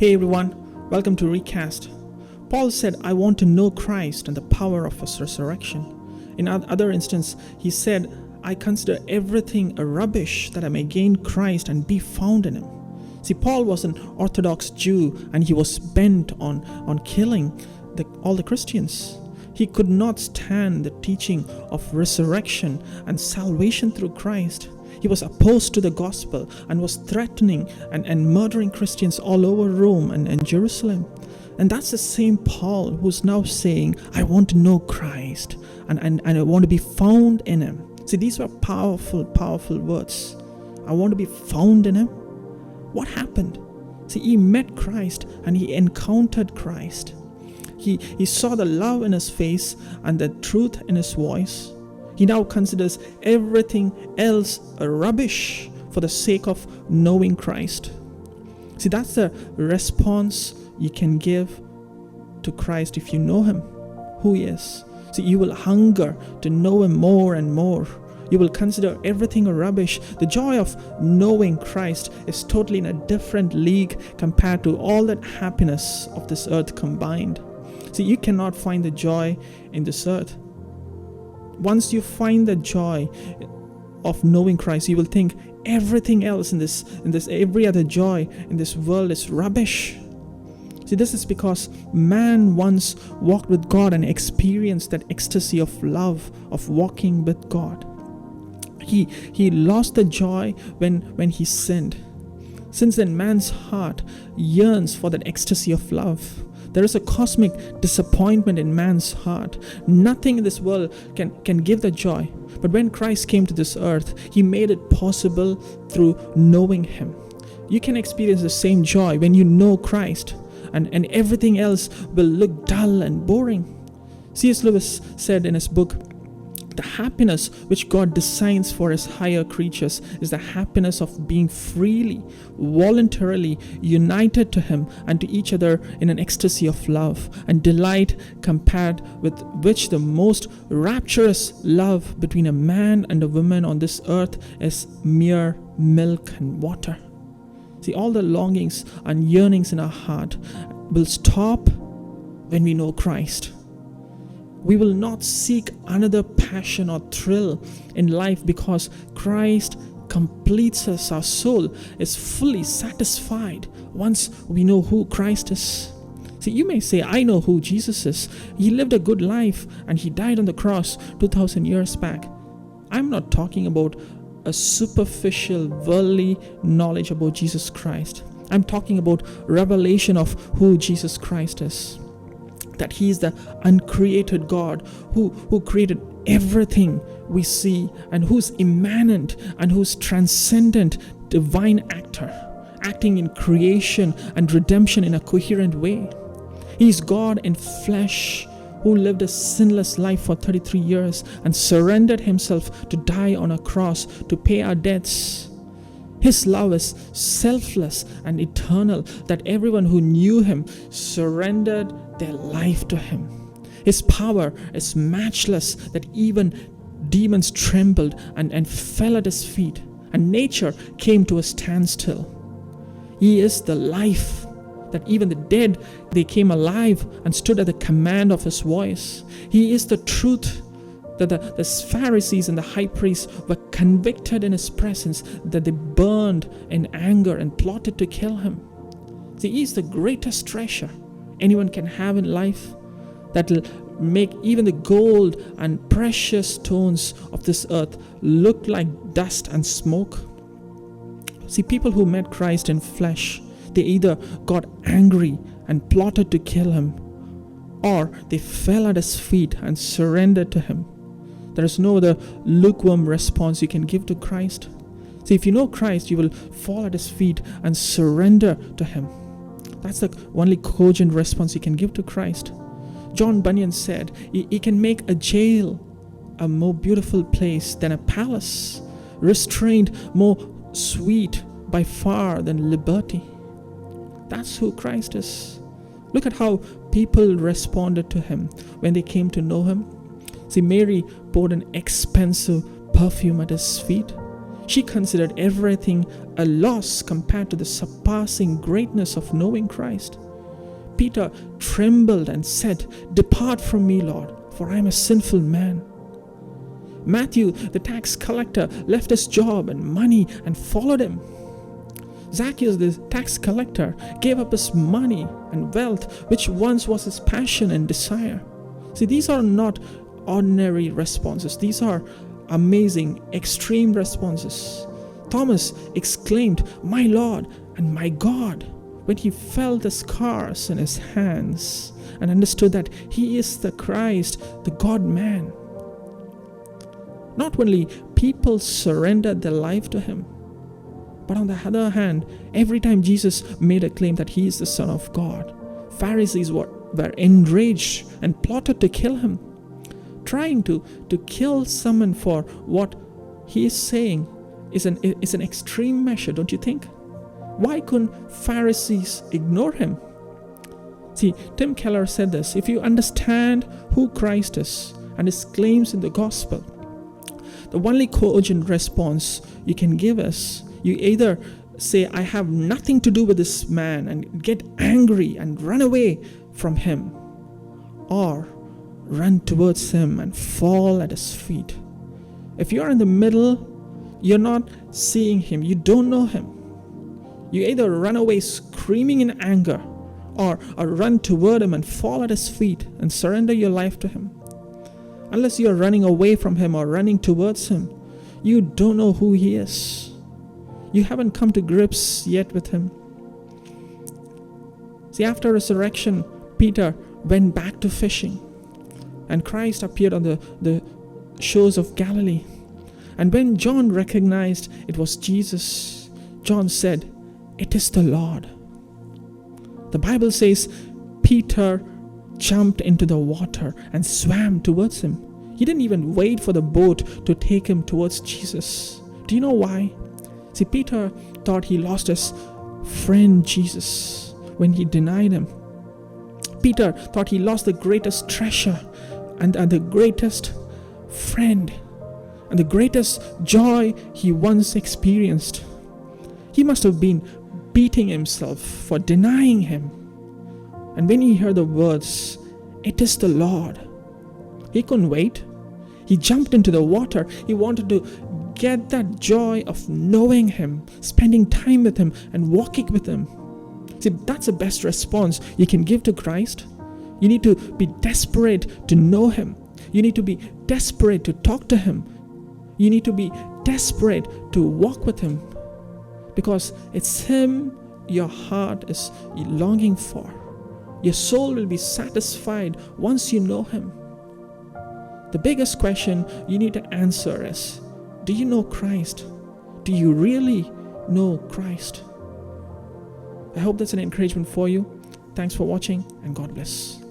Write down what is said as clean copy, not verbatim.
Hey everyone, welcome to Recast. Paul said, I want to know Christ and the power of his resurrection. In other instance, he said, I consider everything a rubbish that I may gain Christ and be found in him. See, Paul was an Orthodox Jew and he was bent on killing all the Christians. He could not stand the teaching of resurrection and salvation through Christ. He was opposed to the gospel and was threatening and murdering Christians all over Rome and Jerusalem. And that's the same Paul who's now saying, I want to know Christ and I want to be found in him. See, these were powerful words. I want to be found in him. What happened? See, he met Christ and he encountered Christ. He saw the love in his face and the truth in his voice. He now considers everything else a rubbish for the sake of knowing Christ. See, that's the response you can give to Christ if you know him, who he is. See, you will hunger to know him more and more. You will consider everything a rubbish. The joy of knowing Christ is totally in a different league compared to all that happiness of this earth combined. See, you cannot find the joy in this earth. Once you find the joy of knowing Christ, you will think everything else in this every other joy in this world is rubbish. See, this is because man once walked with God and experienced that ecstasy of love, of walking with God. He lost the joy when he sinned. Since then, man's heart yearns for that ecstasy of love. There is a cosmic disappointment in man's heart. Nothing in this world can give the joy. But when Christ came to this earth, he made it possible through knowing him. You can experience the same joy when you know Christ, and everything else will look dull and boring. C.S. Lewis said in his book, the happiness which God designs for his higher creatures is the happiness of being freely, voluntarily united to him and to each other in an ecstasy of love and delight, compared with which the most rapturous love between a man and a woman on this earth is mere milk and water. See, all the longings and yearnings in our heart will stop when we know Christ. We will not seek another passion or thrill in life because Christ completes us. Our soul is fully satisfied once we know who Christ is. See, you may say, I know who Jesus is. He lived a good life and he died on the cross 2,000 years back. I'm not talking about a superficial worldly knowledge about Jesus Christ. I'm talking about revelation of who Jesus Christ is. That he is the uncreated God who created everything we see and who's immanent and who's transcendent divine actor, acting in creation and redemption in a coherent way. He is God in flesh who lived a sinless life for 33 years and surrendered himself to die on a cross to pay our debts. His love is selfless and eternal, that everyone who knew him surrendered their life to him. His power is matchless, that even demons trembled and fell at his feet, and nature came to a standstill. He is the life, that even the dead, they came alive and stood at the command of his voice. He is the truth, that the Pharisees and the high priests were convicted in his presence, that they burned in anger and plotted to kill him. See, he is the greatest treasure anyone can have in life, that will make even the gold and precious stones of this earth look like dust and smoke. See, people who met Christ in flesh, they either got angry and plotted to kill him, or they fell at his feet and surrendered to him. There is no other lukewarm response you can give to Christ. See, if you know Christ, you will fall at his feet and surrender to him. That's the only cogent response you can give to Christ. John Bunyan said, he can make a jail a more beautiful place than a palace, restraint more sweet by far than liberty. That's who Christ is. Look at how people responded to him when they came to know him. See, Mary poured an expensive perfume at his feet. She considered everything a loss compared to the surpassing greatness of knowing Christ. Peter trembled and said, "Depart from me, Lord, for I am a sinful man." Matthew, the tax collector, left his job and money and followed him. Zacchaeus, the tax collector, gave up his money and wealth, which once was his passion and desire. See, these are not ordinary responses. These are amazing, extreme responses. Thomas exclaimed, "My Lord and my God," when he felt the scars in his hands and understood that he is the Christ, the God-man. Not only people surrendered their life to him, but on the other hand, every time Jesus made a claim that he is the Son of God, Pharisees were enraged and plotted to kill him. Trying to kill someone for what he is saying is an extreme measure, don't you think? Why couldn't Pharisees ignore him? See, Tim Keller said this: if you understand who Christ is and his claims in the gospel, the only cogent response you can give is, you either say, "I have nothing to do with this man," and get angry and run away from him, or run towards him and fall at his feet. If you're in the middle, you're not seeing him, you don't know him. You either run away screaming in anger, or run toward him and fall at his feet and surrender your life to him. Unless you're running away from him or running towards him, you don't know who he is. You haven't come to grips yet with him. See, after resurrection, Peter went back to fishing, and Christ appeared on the shores of Galilee. And when John recognized it was Jesus, John said, "It is the Lord." The Bible says Peter jumped into the water and swam towards him. He didn't even wait for the boat to take him towards Jesus. Do you know why? See, Peter thought he lost his friend Jesus when he denied him. Peter thought he lost the greatest treasure and the greatest friend and the greatest joy he once experienced. He must have been beating himself for denying him. And when he heard the words, "It is the Lord," he couldn't wait. He jumped into the water. He wanted to get that joy of knowing him, spending time with him, and walking with him. See, that's the best response you can give to Christ. You need to be desperate to know him. You need to be desperate to talk to him. You need to be desperate to walk with him, because it's him your heart is longing for. Your soul will be satisfied once you know him. The biggest question you need to answer is, do you know Christ? Do you really know Christ? I hope that's an encouragement for you. Thanks for watching, and God bless.